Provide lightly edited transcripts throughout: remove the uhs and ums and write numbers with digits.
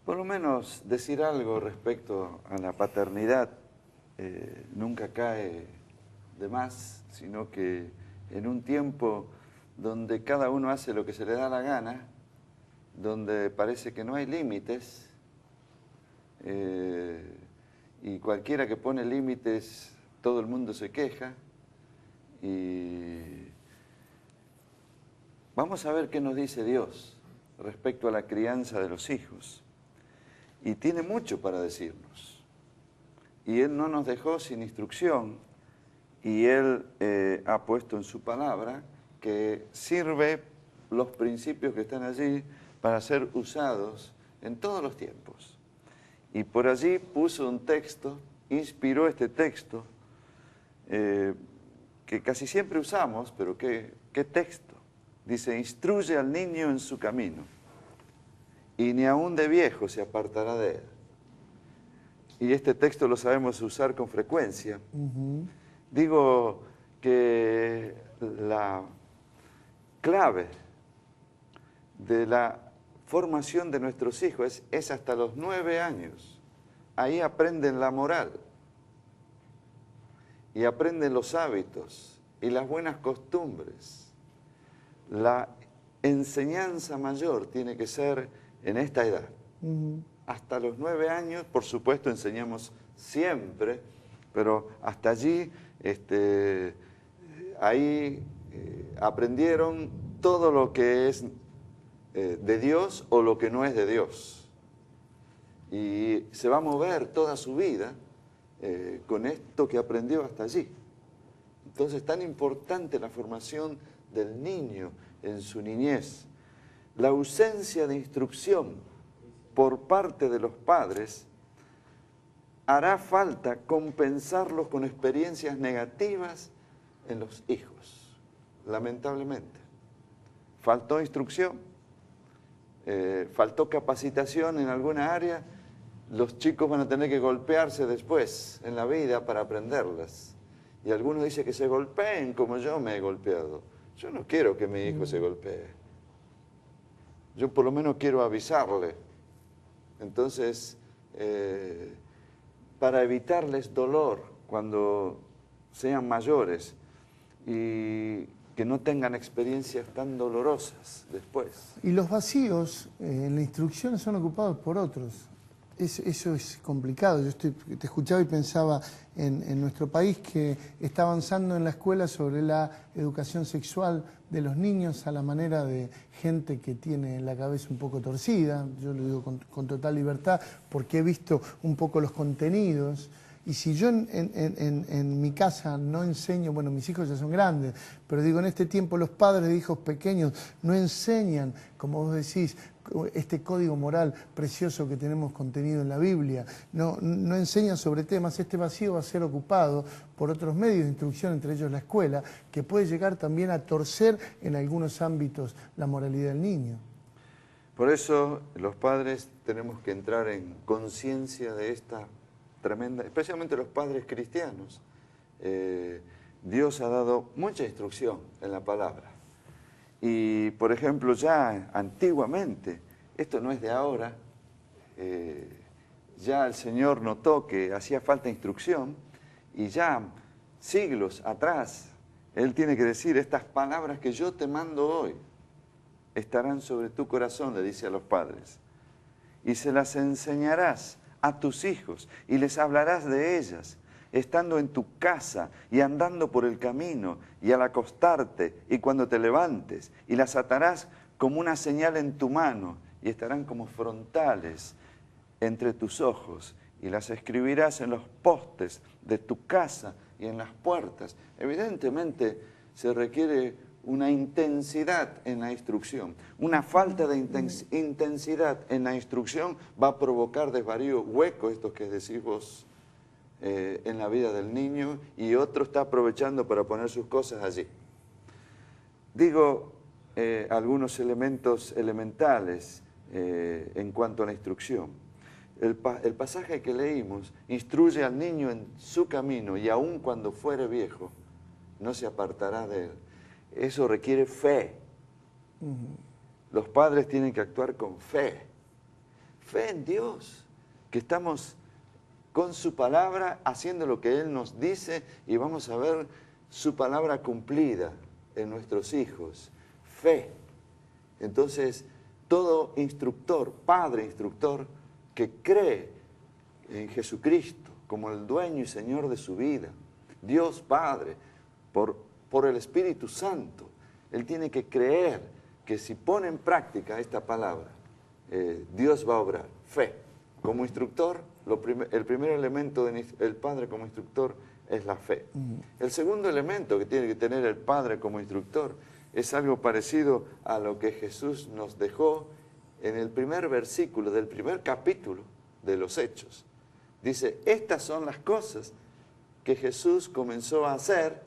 Por lo menos decir algo respecto a la paternidad nunca cae de más, sino que en un tiempo donde cada uno hace lo que se le da la gana, donde parece que no hay límites, y cualquiera que pone límites, todo el mundo se queja, y vamos a ver qué nos dice Dios respecto a la crianza de los hijos. Y tiene mucho para decirnos. Y Él no nos dejó sin instrucción, y Él ha puesto en su palabra que sirve los principios que están allí para ser usados en todos los tiempos. Y por allí puso un texto, inspiró este texto, que casi siempre usamos, pero ¿qué texto? Dice, instruye al niño en su camino, y ni aun de viejo se apartará de él. Y este texto lo sabemos usar con frecuencia. Digo que la clave de la formación de nuestros hijos es hasta los 9 años. Ahí aprenden la moral, y aprenden los hábitos y las buenas costumbres. La enseñanza mayor tiene que ser en esta edad. Hasta los 9 años, por supuesto, enseñamos siempre, pero hasta allí, ahí aprendieron todo lo que es de Dios o lo que no es de Dios. Y se va a mover toda su vida con esto que aprendió hasta allí. Entonces, tan importante la formación del niño en su niñez. La ausencia de instrucción por parte de los padres hará falta compensarlos con experiencias negativas en los hijos, lamentablemente. Faltó instrucción, faltó capacitación en alguna área, los chicos van a tener que golpearse después en la vida para aprenderlas. Y algunos dicen que se golpeen como yo me he golpeado. Yo no quiero que mi hijo se golpee. Yo por lo menos quiero avisarle. Entonces, para evitarles dolor cuando sean mayores y que no tengan experiencias tan dolorosas después. Y los vacíos en la instrucción son ocupados por otros. Eso es complicado. Yo te escuchaba y pensaba en nuestro país que está avanzando en la escuela sobre la educación sexual de los niños a la manera de gente que tiene la cabeza un poco torcida. Yo lo digo con total libertad porque he visto un poco los contenidos. Y si yo en mi casa no enseño, bueno, mis hijos ya son grandes, pero digo, en este tiempo los padres de hijos pequeños no enseñan, como vos decís, este código moral precioso que tenemos contenido en la Biblia, no enseñan sobre temas, este vacío va a ser ocupado por otros medios de instrucción, entre ellos la escuela, que puede llegar también a torcer en algunos ámbitos la moralidad del niño. Por eso los padres tenemos que entrar en conciencia de esta tremenda, especialmente los padres cristianos. Dios ha dado mucha instrucción en la palabra. Y, por ejemplo, ya antiguamente, esto no es de ahora, ya el Señor notó que hacía falta instrucción y ya siglos atrás, Él tiene que decir, estas palabras que yo te mando hoy estarán sobre tu corazón, le dice a los padres, y se las enseñarás a tus hijos y les hablarás de ellas, estando en tu casa y andando por el camino y al acostarte y cuando te levantes, y las atarás como una señal en tu mano y estarán como frontales entre tus ojos, y las escribirás en los postes de tu casa y en las puertas. Evidentemente se requiere una intensidad en la instrucción. Una falta de intensidad en la instrucción va a provocar desvarío, hueco, estos que decís vos, en la vida del niño, y otro está aprovechando para poner sus cosas allí. Digo algunos elementos elementales en cuanto a la instrucción. El pasaje que leímos, instruye al niño en su camino y aun cuando fuere viejo, no se apartará de él. Eso requiere fe. Los padres tienen que actuar con fe. Fe en Dios, que estamos con su palabra haciendo lo que Él nos dice y vamos a ver su palabra cumplida en nuestros hijos. Fe. Entonces, todo instructor, padre instructor, que cree en Jesucristo como el dueño y Señor de su vida, Dios Padre, por el Espíritu Santo, él tiene que creer que si pone en práctica esta palabra, Dios va a obrar. Fe. Como instructor, el primer elemento del Padre como instructor es la fe. El segundo elemento que tiene que tener el Padre como instructor es algo parecido a lo que Jesús nos dejó en el primer versículo del primer capítulo de los Hechos. Dice, estas son las cosas que Jesús comenzó a hacer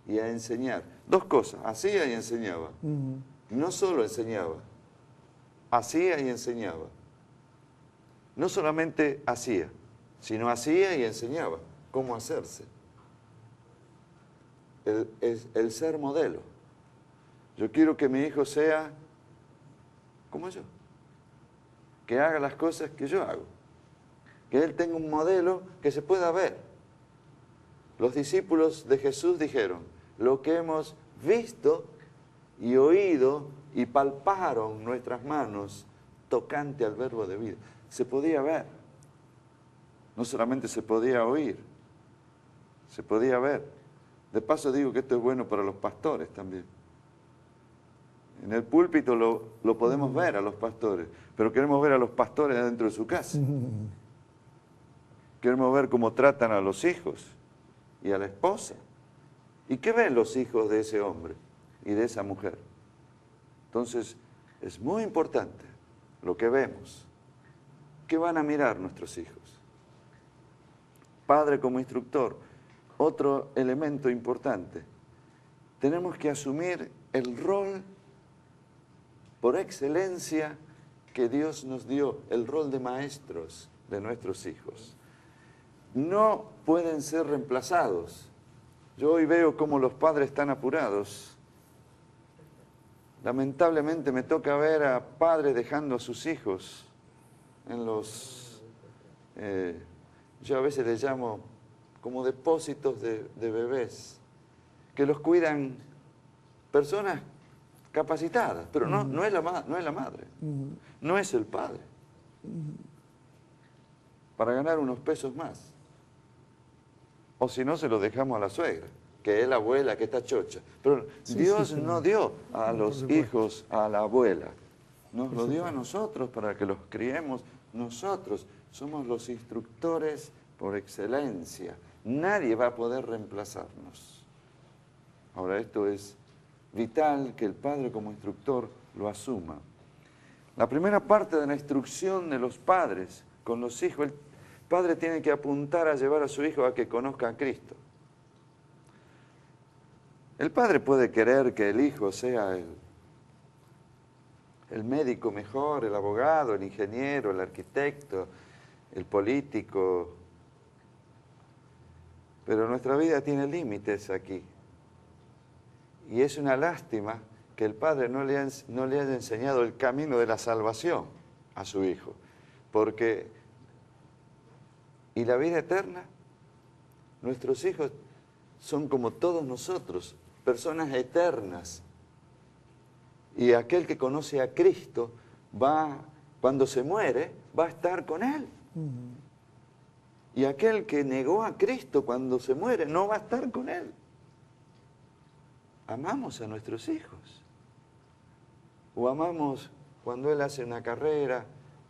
y a enseñar. Dos cosas, hacía y enseñaba. No solo enseñaba, hacía y enseñaba. No solamente hacía, sino hacía y enseñaba cómo hacerse. El ser modelo. Yo quiero que mi hijo sea como yo, que haga las cosas que yo hago, que él tenga un modelo que se pueda ver. Los discípulos de Jesús dijeron, lo que hemos visto y oído y palparon nuestras manos tocante al verbo de vida. Se podía ver, no solamente se podía oír, se podía ver. De paso digo que esto es bueno para los pastores también. En el púlpito lo podemos ver a los pastores, pero queremos ver a los pastores dentro de su casa. Queremos ver cómo tratan a los hijos y a la esposa. ¿Y qué ven los hijos de ese hombre y de esa mujer? Entonces, es muy importante lo que vemos. ¿Qué van a mirar nuestros hijos? Padre como instructor, otro elemento importante. Tenemos que asumir el rol por excelencia que Dios nos dio, el rol de maestros de nuestros hijos. No pueden ser reemplazados. Yo hoy veo cómo los padres están apurados. Lamentablemente me toca ver a padres dejando a sus hijos en los... yo a veces les llamo como depósitos de bebés, que los cuidan personas capacitadas, pero no es la madre, no es el padre, para ganar unos pesos más. O si no, se los dejamos a la suegra, que es la abuela, que está chocha. Pero Dios no dio a los hijos a la abuela, nos lo dio a nosotros para que los criemos. Nosotros somos los instructores por excelencia. Nadie va a poder reemplazarnos. Ahora, esto es vital que el padre como instructor lo asuma. La primera parte de la instrucción de los padres con los hijos, el padre tiene que apuntar a llevar a su hijo a que conozca a Cristo. El padre puede querer que el hijo sea el médico mejor, el abogado, el ingeniero, el arquitecto, el político, pero nuestra vida tiene límites aquí. Y es una lástima que el padre no le haya enseñado el camino de la salvación a su hijo. Porque, ¿y la vida eterna? Nuestros hijos son como todos nosotros, personas eternas. Y aquel que conoce a Cristo cuando se muere, va a estar con Él. Y aquel que negó a Cristo cuando se muere, no va a estar con Él. Amamos a nuestros hijos. O amamos cuando él hace una carrera,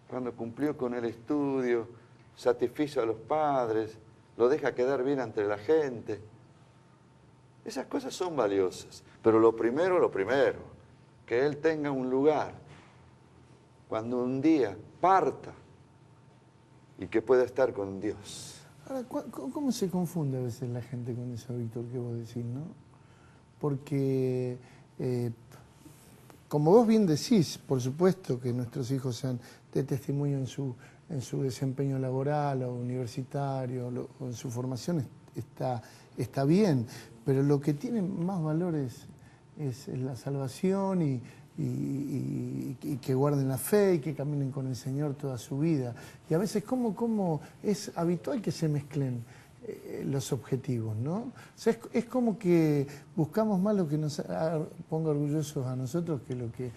cuando cumplió con el estudio, satisfizo a los padres, lo deja quedar bien ante la gente. Esas cosas son valiosas. Pero lo primero, que él tenga un lugar cuando un día parta y que pueda estar con Dios. Ahora, ¿cómo se confunde a veces la gente con eso, Víctor, que vos decís, no? Porque, como vos bien decís, por supuesto que nuestros hijos sean de testimonio en su desempeño laboral o universitario o en su formación está bien, pero lo que tiene más valor es la salvación y y que guarden la fe y que caminen con el Señor toda su vida. Y a veces, ¿cómo es habitual que se mezclen los objetivos, ¿no? O sea, es como que buscamos más lo que nos ponga orgullosos a nosotros que lo que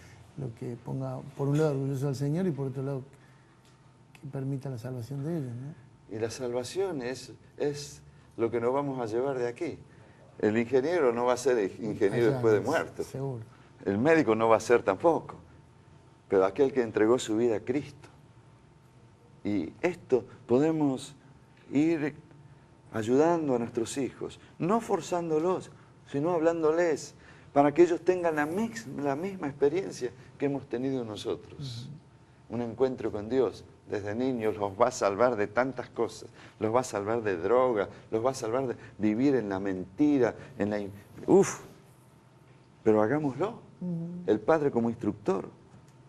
ponga, por un lado, orgulloso al Señor y por otro lado, que permita la salvación de ellos, ¿no? Y la salvación es lo que nos vamos a llevar de aquí. El ingeniero no va a ser ingeniero después de muerto. Seguro. El médico no va a ser tampoco. Pero aquel que entregó su vida a Cristo. Y esto podemos ir ayudando a nuestros hijos, no forzándolos, sino hablándoles, para que ellos tengan la misma experiencia que hemos tenido nosotros. Un encuentro con Dios desde niños los va a salvar de tantas cosas, los va a salvar de droga, los va a salvar de vivir en la mentira, en la... Pero hagámoslo. El padre como instructor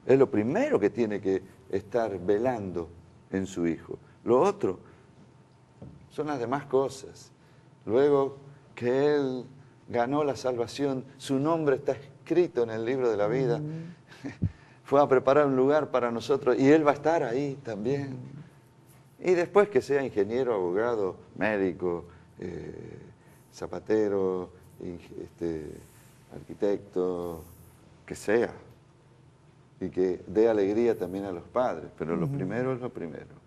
es lo primero que tiene que estar velando en su hijo. Lo otro son las demás cosas. Luego que él ganó la salvación, su nombre está escrito en el libro de la vida, fue a preparar un lugar para nosotros y él va a estar ahí también. Y después que sea ingeniero, abogado, médico, zapatero, arquitecto, que sea. Y que dé alegría también a los padres, pero lo primero es lo primero.